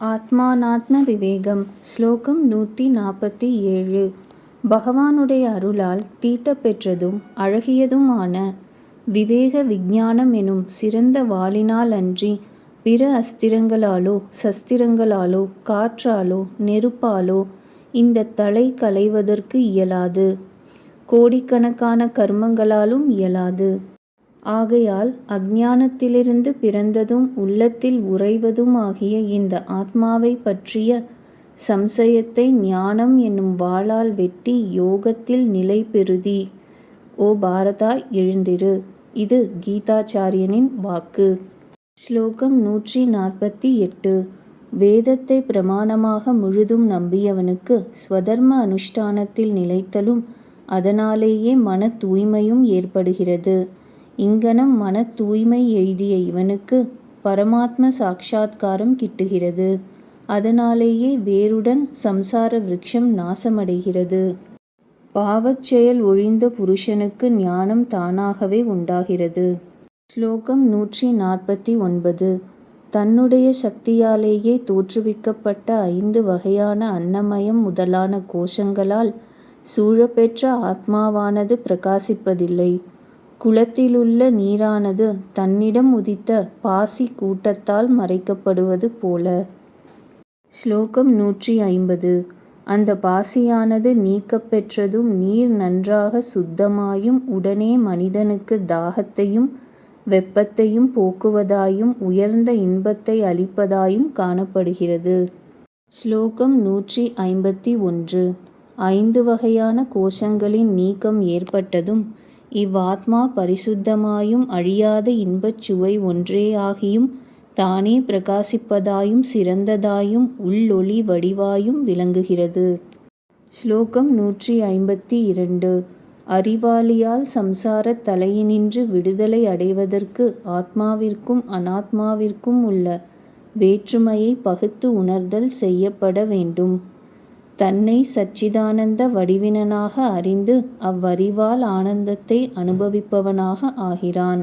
ஆத்மானாத்ம விவேகம் ஸ்லோகம் 147. பகவானுடைய அருளால் தீட்டப்பெற்றதும் அழகியதுமான விவேக விஞ்ஞானம் எனும் சிறந்த வாளினால் அன்றி பிற அஸ்திரங்களாலோ சஸ்திரங்களாலோ காற்றாலோ நெருப்பாலோ இந்த தலை களைவதற்கு இயலாது. கோடிக்கணக்கான கர்மங்களாலும் இயலாது. ஆகையால் அஞ்ஞானத்திலிருந்து பிறந்ததும் உள்ளத்தில் உறைவதும் ஆகிய இந்த ஆத்மாவை பற்றிய சம்சயத்தை ஞானம் என்னும் வாளால் வெட்டி யோகத்தில் நிலை பெறுதி. ஓ பாரதா, எழுந்திரு. இது கீதாச்சாரியனின் வாக்கு. ஸ்லோகம் 148. வேதத்தை பிரமாணமாக முழுதும் நம்பியவனுக்கு ஸ்வதர்ம அனுஷ்டானத்தில் நிலைத்தலும் அதனாலேயே மன தூய்மையும் ஏற்படுகிறது. இங்கனம் மன தூய்மை எய்திய இவனுக்கு பரமாத்ம சாட்சா்காரம் கிட்டுகிறது. அதனாலேயே வேருடன் சம்சார விருட்சம் நாசமடைகிறது. பாவச் செயல் ஒழிந்த புருஷனுக்கு ஞானம் தானாகவே உண்டாகிறது. ஸ்லோகம் 149. தன்னுடைய சக்தியாலேயே தோற்றுவிக்கப்பட்ட 5 வகையான அன்னமயம் முதலான கோஷங்களால் சூழப்பெற்ற ஆத்மாவானது பிரகாசிப்பதில்லை. குளத்திலுள்ள நீரானது தன்னிடம் உதித்த பாசி கூட்டத்தால் மறைக்கப்படுவது போல. ஸ்லோகம் 150. அந்த பாசியானது நீக்கப்பெற்றதும் நீர் நன்றாக சுத்தமாயும் உடனே மனிதனுக்கு தாகத்தையும் வெப்பத்தையும் போக்குவதாயும் உயர்ந்த இன்பத்தை அளிப்பதாயும் காணப்படுகிறது. ஸ்லோகம் 151. 5 வகையான கோஷங்களின் நீக்கம் ஏற்பட்டதும் இவ்வாத்மா பரிசுத்தமாயும் அழியாத இன்பச் சுவை ஒன்றேயாகியும் தானே பிரகாசிப்பதாயும் சிறந்ததாயும் உள்ளொளி வடிவாயும் விளங்குகிறது. ஸ்லோகம் 152. அறிவாளியால் சம்சாரத் தலையினின்று விடுதலை அடைவதற்கு ஆத்மாவிற்கும் அனாத்மாவிற்கும் உள்ள வேற்றுமையை பகுத்து உணர்தல் செய்யப்பட வேண்டும். தன்னை சச்சிதானந்த வடிவினனாக அறிந்து அவ்வறிவால் ஆனந்தத்தை அனுபவிப்பவனாக ஆகிறான்.